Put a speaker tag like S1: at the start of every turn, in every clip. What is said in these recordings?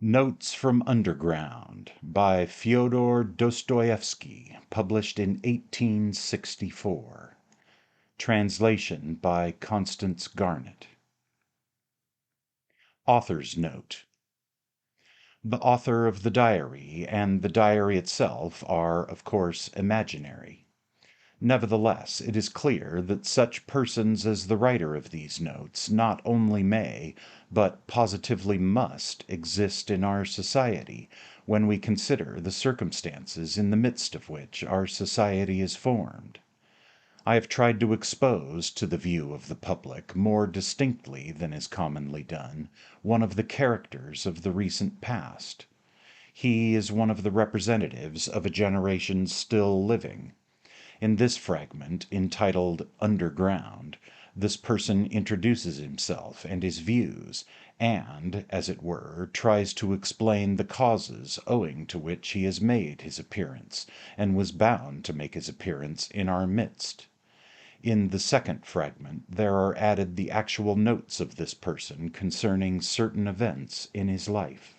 S1: Notes from Underground by Fyodor Dostoevsky, published in 1864. Translation by Constance Garnett. Author's Note. The author of the diary and the diary itself are, of course, imaginary. Nevertheless, it is clear that such persons as the writer of these notes not only may, but positively must, exist in our society when we consider the circumstances in the midst of which our society is formed. I have tried to expose to the view of the public, more distinctly than is commonly done, one of the characters of the recent past. He is one of the representatives of a generation still living. In this fragment, entitled Underground, this person introduces himself and his views, and, as it were, tries to explain the causes owing to which he has made his appearance, and was bound to make his appearance in our midst. In the second fragment there are added the actual notes of this person concerning certain events in his life.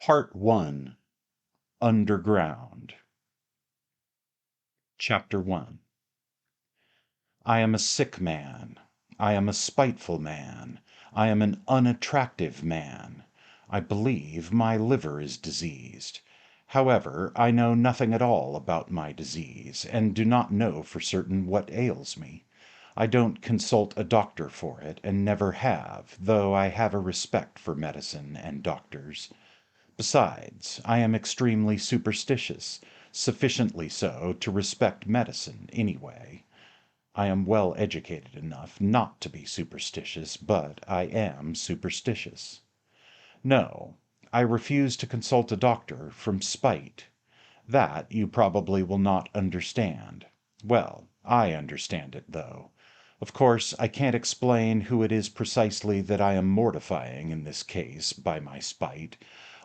S1: Part 1. Underground. Chapter 1. I am a sick man. I am a spiteful man. I am an unattractive man. I believe my liver is diseased. However, I know nothing at all about my disease, and do not know for certain what ails me. I don't consult a doctor for it, and never have, though I have a respect for medicine and doctors. Besides, I am extremely superstitious, sufficiently so to respect medicine anyway. I am well educated enough not to be superstitious, but I am superstitious. No, I refuse to consult a doctor from spite. That you probably will not understand. Well, I understand it, though. Of course, I can't explain who it is precisely that I am mortifying in this case by my spite.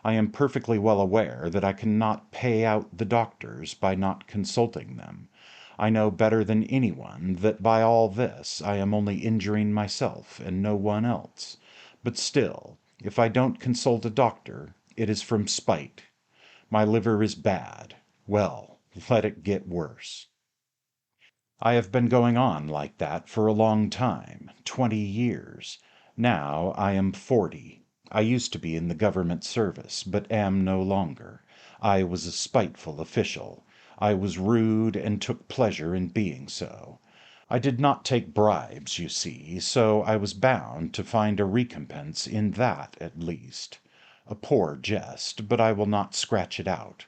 S1: I am perfectly well aware that I cannot pay out the doctors by not consulting them. I know better than anyone that by all this I am only injuring myself and no one else. But still, if I don't consult a doctor, it is from spite. My liver is bad. Well, let it get worse. I have been going on like that for a long time, 20 years. Now I am 40. I used to be in the government service, but am no longer. I was a spiteful official. I was rude and took pleasure in being so. I did not take bribes, you see, so I was bound to find a recompense in that at least. A poor jest, but I will not scratch it out.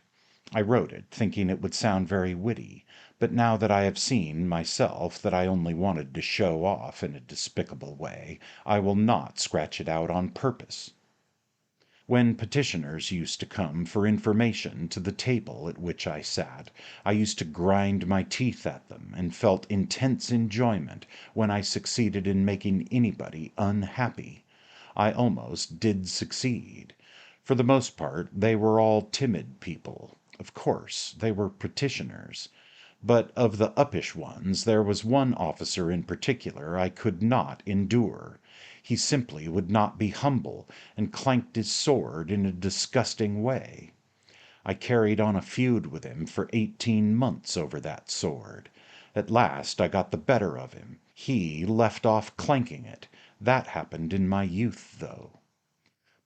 S1: I wrote it, thinking it would sound very witty, but now that I have seen myself that I only wanted to show off in a despicable way, I will not scratch it out on purpose. When petitioners used to come for information to the table at which I sat, I used to grind my teeth at them, and felt intense enjoyment when I succeeded in making anybody unhappy. I almost did succeed. For the most part they were all timid people. Of course, they were petitioners. But of the uppish ones there was one officer in particular I could not endure. He simply would not be humble, and clanked his sword in a disgusting way. I carried on a feud with him for 18 months over that sword. At last I got the better of him. He left off clanking it. That happened in my youth, though.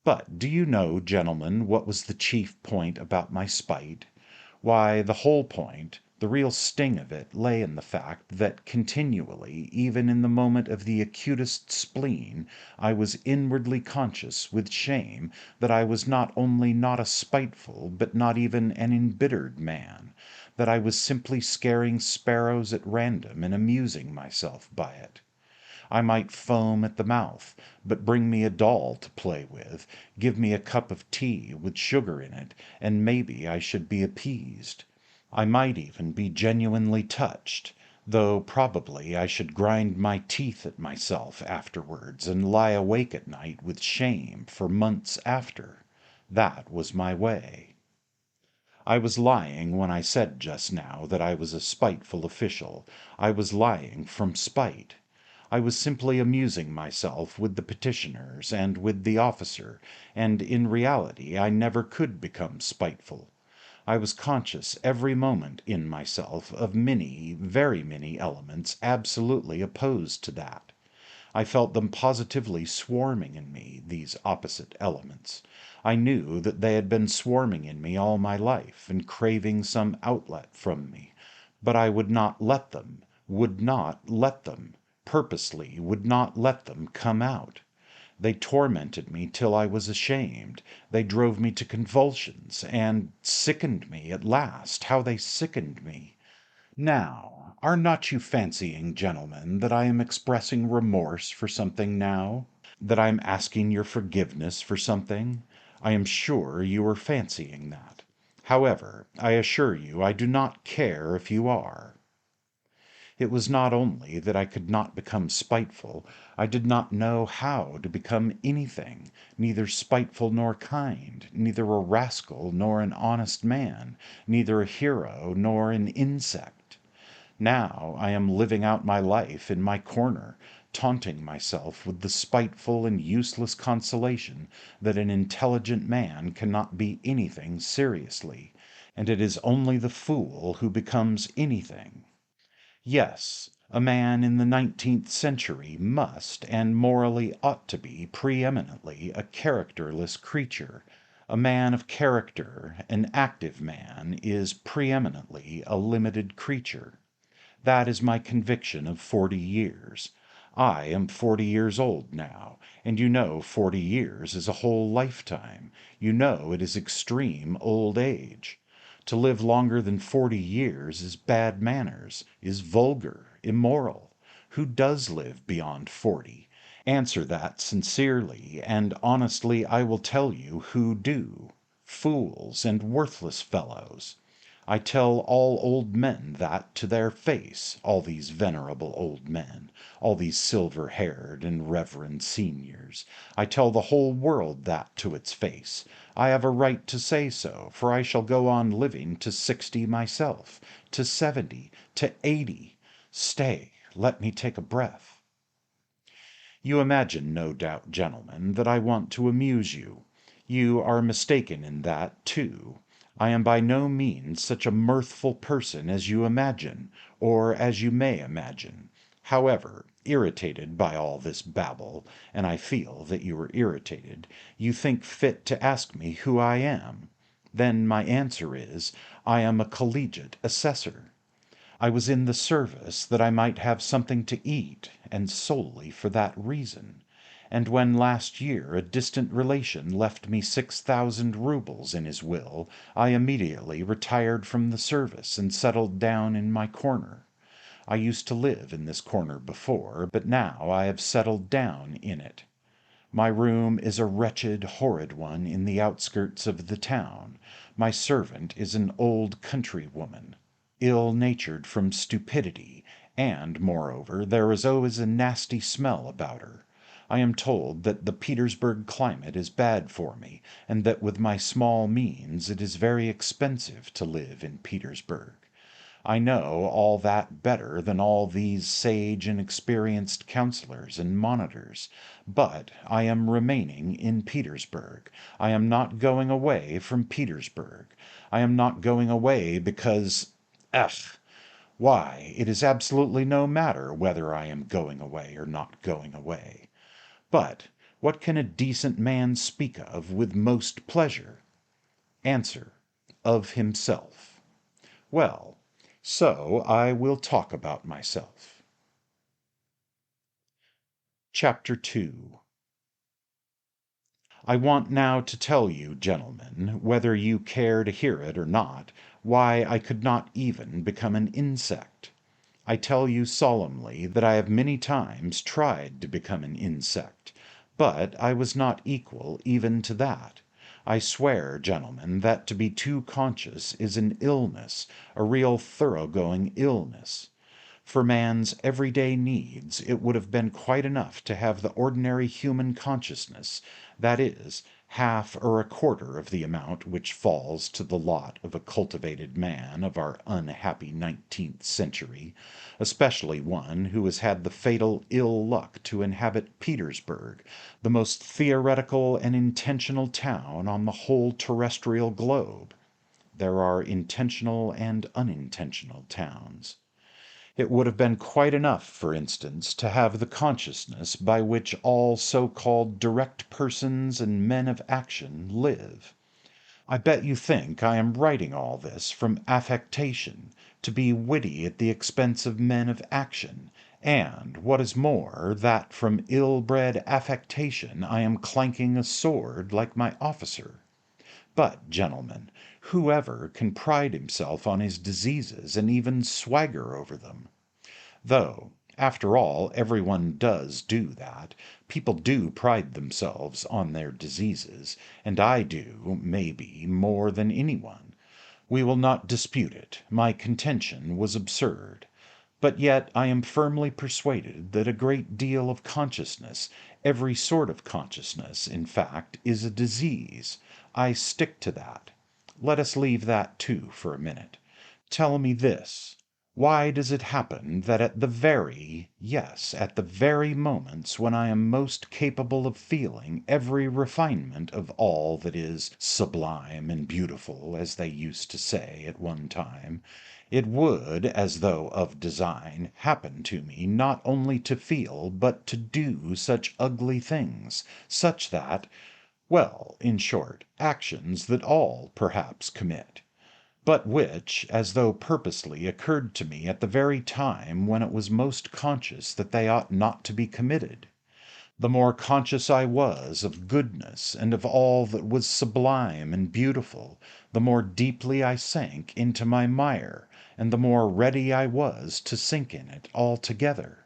S1: But do you know, gentlemen, what was the chief point about my spite? Why, the whole point, the real sting of it, lay in the fact that continually, even in the moment of the acutest spleen, I was inwardly conscious with shame that I was not only not a spiteful, but not even an embittered man, that I was simply scaring sparrows at random and amusing myself by it. I might foam at the mouth, but bring me a doll to play with, give me a cup of tea with sugar in it, and maybe I should be appeased. I might even be genuinely touched, though probably I should grind my teeth at myself afterwards and lie awake at night with shame for months after. That was my way. I was lying when I said just now that I was a spiteful official. I was lying from spite. I was simply amusing myself with the petitioners and with the officer, and in reality I never could become spiteful. I was conscious every moment in myself of many, very many elements absolutely opposed to that. I felt them positively swarming in me, these opposite elements. I knew that they had been swarming in me all my life and craving some outlet from me, but I would not let them, purposely would not let them come out. They tormented me till I was ashamed. They drove me to convulsions, and sickened me at last. How they sickened me! Now, are not you fancying, gentlemen, that I am expressing remorse for something now? That I am asking your forgiveness for something? I am sure you are fancying that. However, I assure you I do not care if you are. It was not only that I could not become spiteful, I did not know how to become anything, neither spiteful nor kind, neither a rascal nor an honest man, neither a hero nor an insect. Now I am living out my life in my corner, taunting myself with the spiteful and useless consolation that an intelligent man cannot be anything seriously, and it is only the fool who becomes anything. Yes, a man in the 19th century must and morally ought to be preeminently a characterless creature. A man of character, an active man, is preeminently a limited creature. That is my conviction of 40 years. I am 40 years old now, and you know 40 years is a whole lifetime. You know it is extreme old age. To live longer than 40 years is bad manners, is vulgar, immoral. Who does live beyond 40? Answer that sincerely, and honestly I will tell you who do. Fools and worthless fellows. I tell all old men that to their face, all these venerable old men, all these silver-haired and reverend seniors. I tell the whole world that to its face. I have a right to say so, for I shall go on living to 60 myself, to 70, to 80. Stay, let me take a breath. You imagine, no doubt, gentlemen, that I want to amuse you. You are mistaken in that, too. I am by no means such a mirthful person as you imagine, or as you may imagine. However, irritated by all this babble, and I feel that you are irritated, you think fit to ask me who I am. Then my answer is, I am a collegiate assessor. I was in the service that I might have something to eat, and solely for that reason. And when last year a distant relation left me 6,000 roubles in his will, I immediately retired from the service and settled down in my corner. I used to live in this corner before, but now I have settled down in it. My room is a wretched, horrid one in the outskirts of the town. My servant is an old country woman, ill-natured from stupidity, and, moreover, there is always a nasty smell about her. I am told that the Petersburg climate is bad for me, and that with my small means it is very expensive to live in Petersburg. I know all that better than all these sage and experienced counselors and monitors, but I am remaining in Petersburg. I am not going away from Petersburg. I am not going away because... Ech! Why, it is absolutely no matter whether I am going away or not going away. But what can a decent man speak of with most pleasure? Answer: of himself. Well, so I will talk about myself. Chapter 2. I want now to tell you, gentlemen, whether you care to hear it or not, why I could not even become an insect. I tell you solemnly that I have many times tried to become an insect, but I was not equal even to that. I swear, gentlemen, that to be too conscious is an illness, a real thoroughgoing illness. For man's everyday needs it would have been quite enough to have the ordinary human consciousness, that is, half or a quarter of the amount which falls to the lot of a cultivated man of our unhappy 19th century, especially one who has had the fatal ill luck to inhabit Petersburg, the most theoretical and intentional town on the whole terrestrial globe. There are intentional and unintentional towns. It would have been quite enough, for instance, to have the consciousness by which all so-called direct persons and men of action live. I bet you think I am writing all this from affectation, to be witty at the expense of men of action, and, what is more, that from ill-bred affectation I am clanking a sword like my officer. But, gentlemen, whoever can pride himself on his diseases and even swagger over them? Though, after all, everyone does do that. People do pride themselves on their diseases, and I do, maybe, more than anyone. We will not dispute it. My contention was absurd. But yet I am firmly persuaded that a great deal of consciousness, every sort of consciousness, in fact, is a disease. I stick to that. Let us leave that too for a minute. Tell me this. Why does it happen that at the very, yes, at the very moments when I am most capable of feeling every refinement of all that is sublime and beautiful, as they used to say at one time, it would, as though of design, happen to me not only to feel but to do such ugly things, such that, well, in short, actions that all, perhaps, commit, but which, as though purposely, occurred to me at the very time when it was most conscious that they ought not to be committed? The more conscious I was of goodness and of all that was sublime and beautiful, the more deeply I sank into my mire, and the more ready I was to sink in it altogether.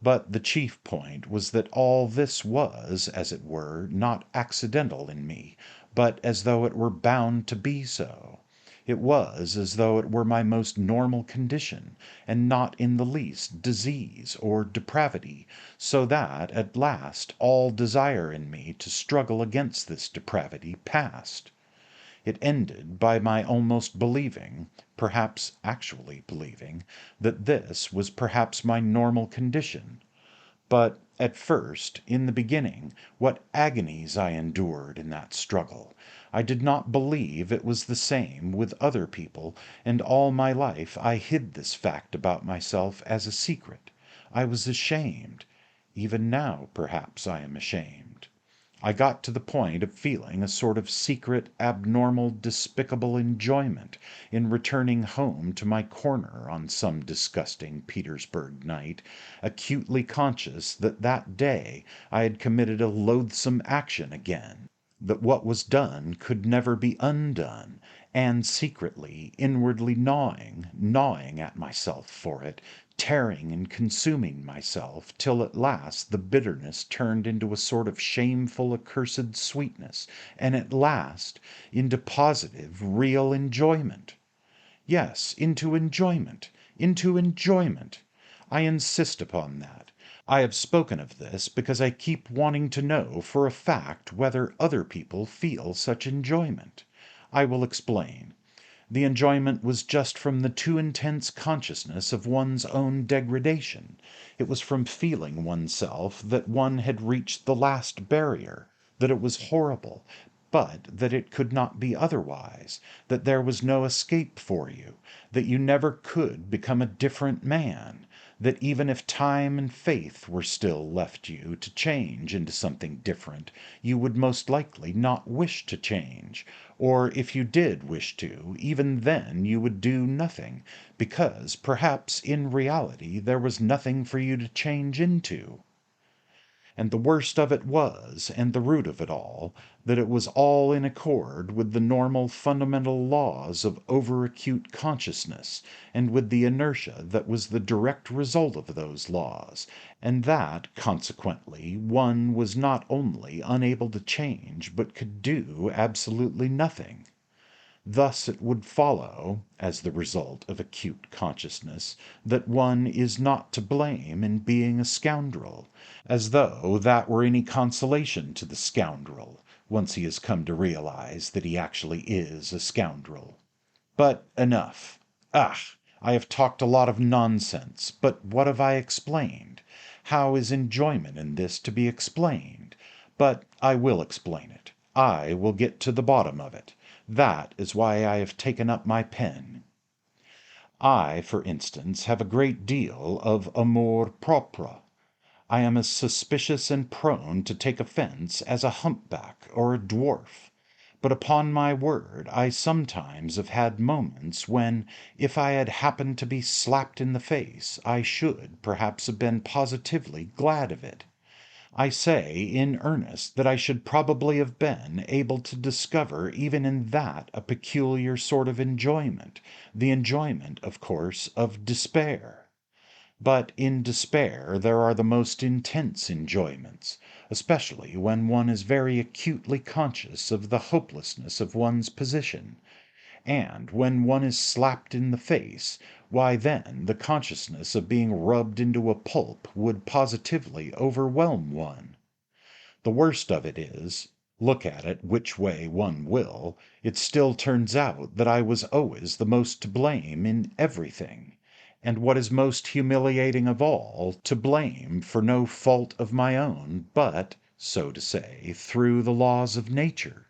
S1: But the chief point was that all this was, as it were, not accidental in me, but as though it were bound to be so. It was as though it were my most normal condition, and not in the least disease or depravity, so that at last all desire in me to struggle against this depravity passed. It ended by my almost believing, perhaps actually believing, that this was perhaps my normal condition. But at first, in the beginning, what agonies I endured in that struggle! I did not believe it was the same with other people, and all my life I hid this fact about myself as a secret. I was ashamed. Even now, perhaps, I am ashamed. I got to the point of feeling a sort of secret, abnormal, despicable enjoyment in returning home to my corner on some disgusting Petersburg night, acutely conscious that that day I had committed a loathsome action again, that what was done could never be undone, and secretly, inwardly gnawing at myself for it, tearing and consuming myself, till at last the bitterness turned into a sort of shameful accursed sweetness, and at last into positive, real enjoyment. Yes, into enjoyment, into enjoyment. I insist upon that. I have spoken of this because I keep wanting to know for a fact whether other people feel such enjoyment. I will explain. The enjoyment was just from the too intense consciousness of one's own degradation. It was from feeling oneself that one had reached the last barrier, that it was horrible, but that it could not be otherwise, that there was no escape for you, that you never could become a different man, that even if time and faith were still left you to change into something different, you would most likely not wish to change, or if you did wish to, even then you would do nothing, because perhaps in reality there was nothing for you to change into. And the worst of it was, and the root of it all, that it was all in accord with the normal fundamental laws of over-acute consciousness, and with the inertia that was the direct result of those laws, and that, consequently, one was not only unable to change, but could do absolutely nothing. Thus it would follow, as the result of acute consciousness, that one is not to blame in being a scoundrel, as though that were any consolation to the scoundrel, once he has come to realize that he actually is a scoundrel. But enough. Ah! I have talked a lot of nonsense, but what have I explained? How is enjoyment in this to be explained? But I will explain it. I will get to the bottom of it. That is why I have taken up my pen. I, for instance, have a great deal of amour propre. I am as suspicious and prone to take offence as a humpback or a dwarf. But upon my word, I sometimes have had moments when, if I had happened to be slapped in the face, I should perhaps have been positively glad of it. I say in earnest that I should probably have been able to discover even in that a peculiar sort of enjoyment, the enjoyment, of course, of despair. But in despair there are the most intense enjoyments, especially when one is very acutely conscious of the hopelessness of one's position. And when one is slapped in the face, why then the consciousness of being rubbed into a pulp would positively overwhelm one. The worst of it is, look at it which way one will, it still turns out that I was always the most to blame in everything, and what is most humiliating of all, to blame for no fault of my own, but, so to say, through the laws of nature.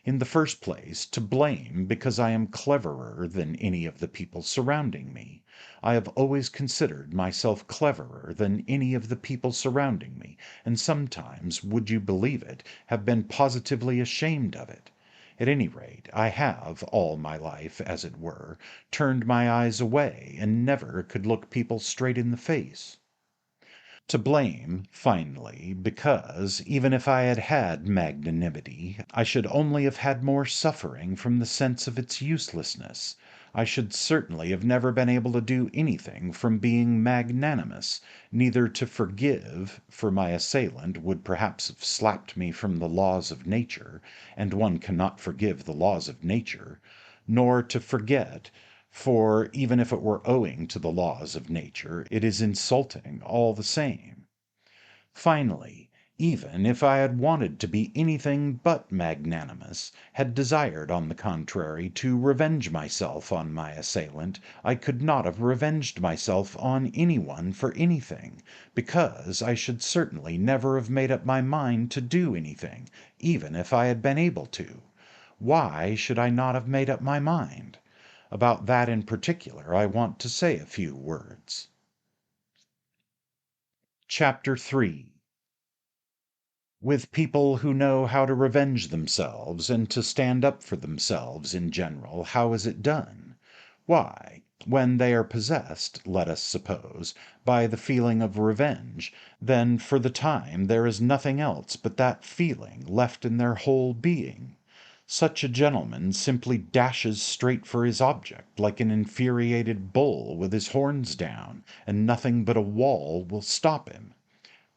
S1: In the first place, to blame because I am cleverer than any of the people surrounding me. I have always considered myself cleverer than any of the people surrounding me, and sometimes, would you believe it, have been positively ashamed of it. At any rate, I have, all my life, as it were, turned my eyes away, and never could look people straight in the face. To blame, finally, because, even if I had had magnanimity, I should only have had more suffering from the sense of its uselessness. I should certainly have never been able to do anything from being magnanimous, neither to forgive, for my assailant would perhaps have slapped me from the laws of nature, and one cannot forgive the laws of nature, nor to forget, for even if it were owing to the laws of nature, it is insulting all the same. Finally, even if I had wanted to be anything but magnanimous, had desired, on the contrary, to revenge myself on my assailant, I could not have revenged myself on any one for anything, because I should certainly never have made up my mind to do anything, even if I had been able to. Why should I not have made up my mind? About that in particular I want to say a few words. Chapter 3. With people who know how to revenge themselves and to stand up for themselves in general, how is it done? Why, when they are possessed, let us suppose, by the feeling of revenge, then for the time there is nothing else but that feeling left in their whole being. Such a gentleman simply dashes straight for his object, like an infuriated bull with his horns down, and nothing but a wall will stop him.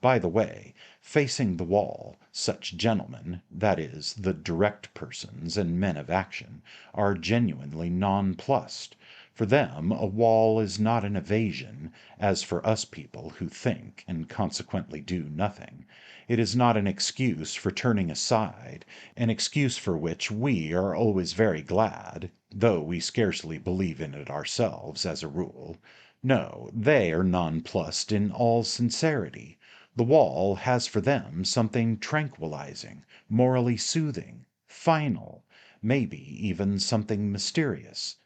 S1: By the way, facing the wall, such gentlemen, that is, the direct persons and men of action, are genuinely nonplussed. For them a wall is not an evasion, as for us people who think and consequently do nothing. It is not an excuse for turning aside, an excuse for which we are always very glad, though we scarcely believe in it ourselves as a rule. No, they are nonplussed in all sincerity. The wall has for them something tranquilizing, morally soothing, final, maybe even something mysterious.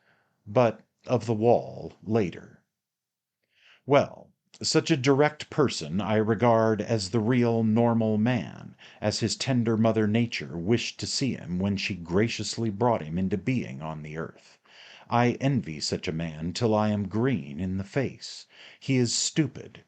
S1: But of the wall later. Well, such a direct person I regard as the real normal man, as his tender mother Nature wished to see him when she graciously brought him into being on the earth. I envy such a man till I am green in the face. He is stupid.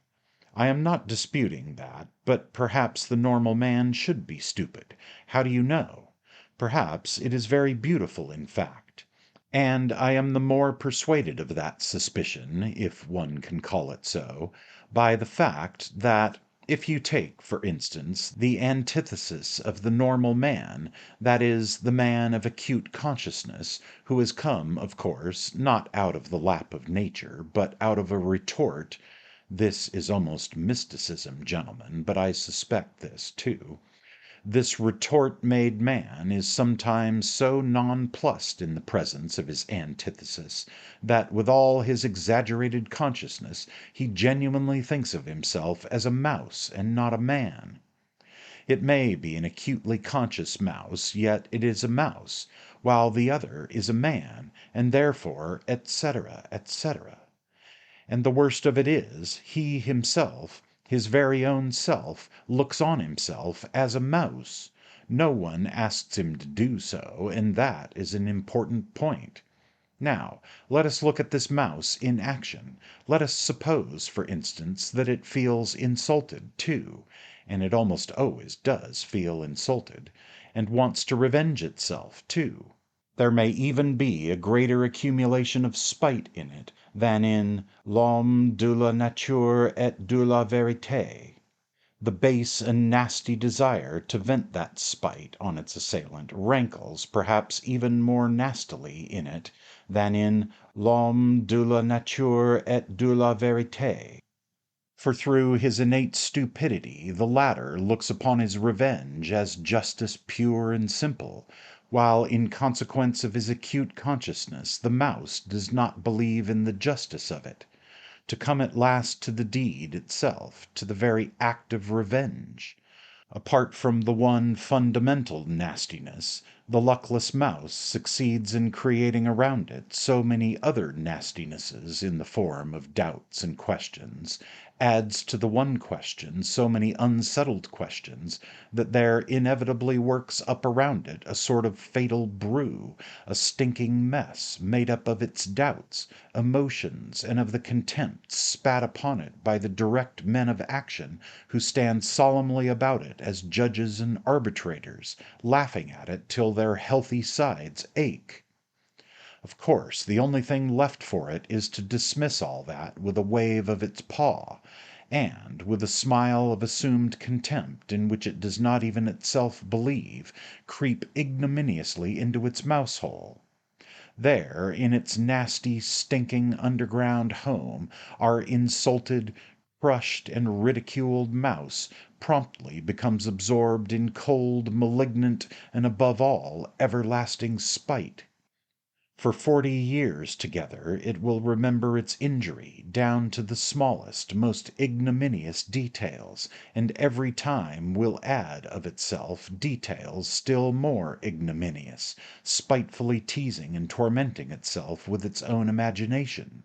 S1: I am not disputing that, but perhaps the normal man should be stupid. How do you know? Perhaps it is very beautiful, in fact. And I am the more persuaded of that suspicion, if one can call it so, by the fact that, If you take, for instance, the antithesis of the normal man, that is, the man of acute consciousness, who has come, of course, not out of the lap of nature, but out of a retort. This is almost mysticism, gentlemen, but I suspect this too. This retort made man is sometimes so nonplussed in the presence of his antithesis that, with all his exaggerated consciousness, he genuinely thinks of himself as a mouse and not a man. It may be an acutely conscious mouse, yet it is a mouse, while the other is a man, and therefore, etc., etc. And the worst of it is, he himself, his very own self, looks on himself as a mouse. No one asks him to do so, and that is an important point. Now, let us look at this mouse in action. Let us suppose, for instance, that it feels insulted too, and it almost always does feel insulted, and wants to revenge itself too. There may even be a greater accumulation of spite in it than in l'homme de la nature et de la vérité. The base and nasty desire to vent that spite on its assailant rankles perhaps even more nastily in it than in l'homme de la nature et de la vérité. For through his innate stupidity the latter looks upon his revenge as justice pure and simple, while in consequence of his acute consciousness the mouse does not believe in the justice of it. To come at last to the deed itself, to the very act of revenge. Apart from the one fundamental nastiness, the luckless mouse succeeds in creating around it so many other nastinesses in the form of doubts and questions, adds to the one question so many unsettled questions, that there inevitably works up around it a sort of fatal brew, a stinking mess made up of its doubts, emotions, and of the contempt spat upon it by the direct men of action who stand solemnly about it as judges and arbitrators, laughing at it till their healthy sides ache. Of course, the only thing left for it is to dismiss all that with a wave of its paw, and, with a smile of assumed contempt in which it does not even itself believe, creep ignominiously into its mouse-hole. There, in its nasty, stinking underground home, our insulted, crushed, and ridiculed mouse promptly becomes absorbed in cold, malignant, and above all, everlasting spite. For 40 years together it will remember its injury down to the smallest, most ignominious details, and every time will add of itself details still more ignominious, spitefully teasing and tormenting itself with its own imagination.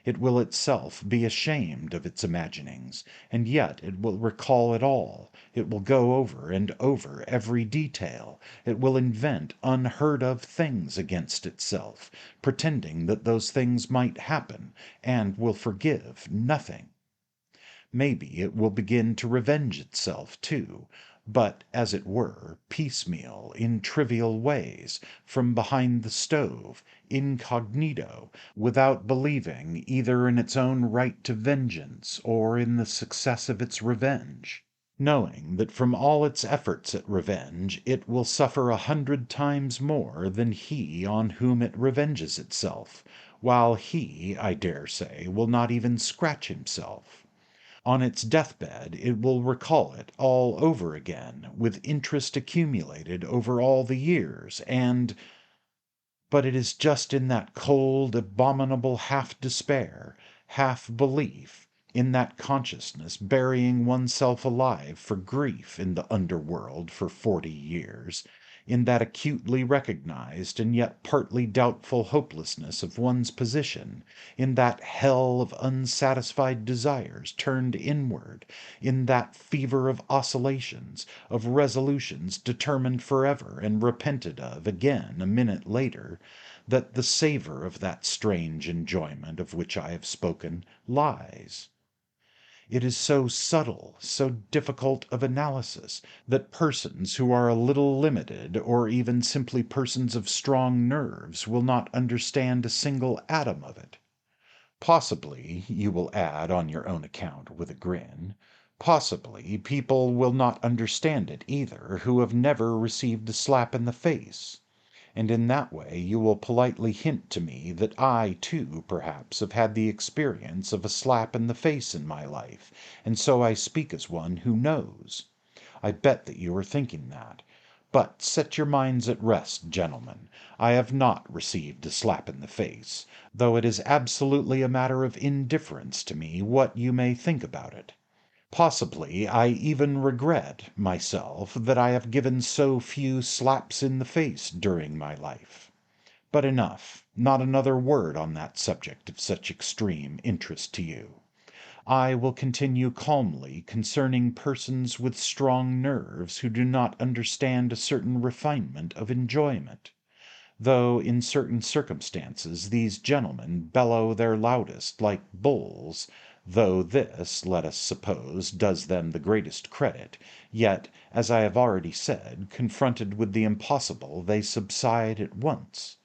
S1: It will itself be ashamed of its imaginings, and yet it will recall it all, it will go over and over every detail, it will invent unheard of things against itself, pretending that those things might happen, and will forgive nothing. Maybe it will begin to revenge itself too, but, as it were, piecemeal, in trivial ways, from behind the stove, incognito, without believing either in its own right to vengeance or in the success of its revenge, knowing that from all its efforts at revenge it will suffer 100 times more than he on whom it revenges itself, while he, I dare say, will not even scratch himself. On its deathbed it will recall it all over again, with interest accumulated over all the years, and but it is just in that cold, abominable half despair, half belief, in that consciousness burying oneself alive for grief in the underworld for 40 years, in that acutely recognized and yet partly doubtful hopelessness of one's position, in that hell of unsatisfied desires turned inward, in that fever of oscillations, of resolutions determined forever and repented of again a minute later, that the savor of that strange enjoyment of which I have spoken lies. It is so subtle, so difficult of analysis, that persons who are a little limited, or even simply persons of strong nerves, will not understand a single atom of it. Possibly, you will add on your own account with a grin, Possibly people will not understand it either who have never received a slap in the face, and in that way you will politely hint to me that I, too, perhaps have had the experience of a slap in the face in my life, and so I speak as one who knows. I bet that you are thinking that. But set your minds at rest, gentlemen. I have not received a slap in the face, though it is absolutely a matter of indifference to me what you may think about it. Possibly I even regret, myself, that I have given so few slaps in the face during my life. But enough, not another word on that subject of such extreme interest to you. I will continue calmly concerning persons with strong nerves who do not understand a certain refinement of enjoyment, though in certain circumstances these gentlemen bellow their loudest like bulls, though this, let us suppose, does them the greatest credit, yet, as I have already said, confronted with the impossible they subside at once.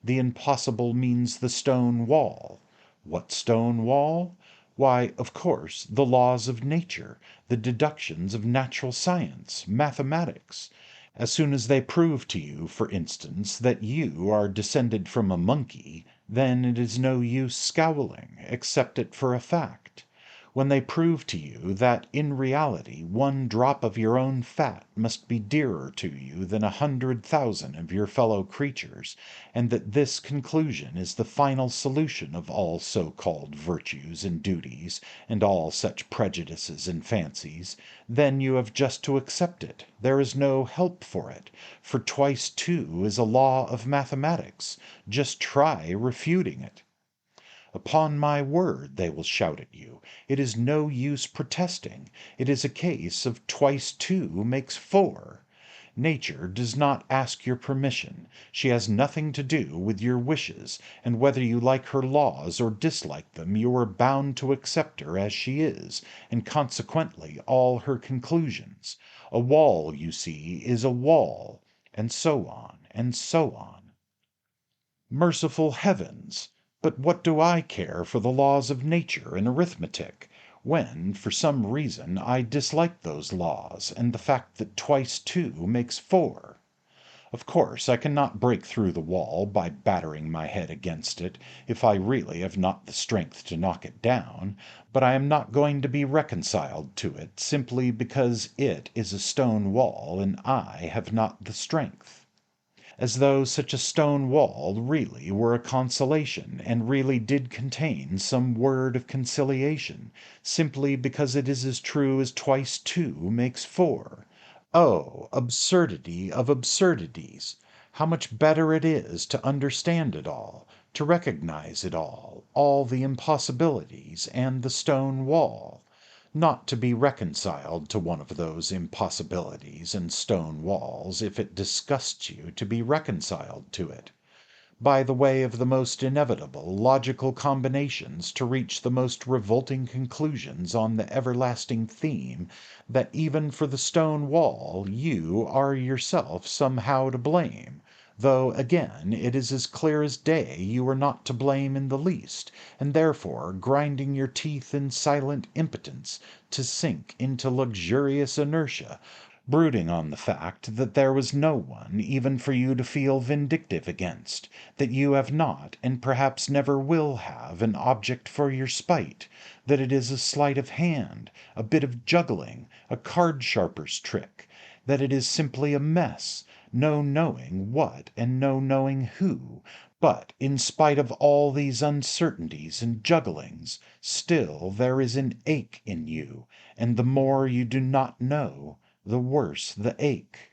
S1: The impossible means the stone wall. What stone wall? Why, of course, the laws of nature, the deductions of natural science, mathematics. As soon as they prove to you, for instance, that you are descended from a monkey, then it is no use scowling, accept it for a fact. When they prove to you that in reality one drop of your own fat must be dearer to you than 100,000 of your fellow creatures, and that this conclusion is the final solution of all so-called virtues and duties, and all such prejudices and fancies, then you have just to accept it. There is no help for it, for twice two is a law of mathematics. Just try refuting it. Upon my word, they will shout at you, it is no use protesting. It is a case of twice two makes four. Nature does not ask your permission. She has nothing to do with your wishes, and whether you like her laws or dislike them, you are bound to accept her as she is, and consequently all her conclusions. A wall, you see, is a wall, and so on, and so on. Merciful heavens! But what do I care for the laws of nature and arithmetic, when, for some reason, I dislike those laws and the fact that twice two makes four? Of course, I cannot break through the wall by battering my head against it, if I really have not the strength to knock it down, but I am not going to be reconciled to it simply because it is a stone wall and I have not the strength. As though such a stone wall really were a consolation, and really did contain some word of conciliation, simply because it is as true as twice two makes four. Oh, absurdity of absurdities! How much better it is to understand it all, to recognize it all the impossibilities, and the stone wall, not to be reconciled to one of those impossibilities and stone walls if it disgusts you to be reconciled to it, by the way of the most inevitable logical combinations to reach the most revolting conclusions on the everlasting theme that even for the stone wall you are yourself somehow to blame, though again it is as clear as day you are not to blame in the least, and therefore grinding your teeth in silent impotence to sink into luxurious inertia, brooding on the fact that there was no one even for you to feel vindictive against, that you have not, and perhaps never will have, an object for your spite, that it is a sleight of hand, a bit of juggling, a card-sharper's trick, that it is simply a mess, no knowing what and no knowing who, but in spite of all these uncertainties and jugglings, still there is an ache in you, and the more you do not know, the worse the ache.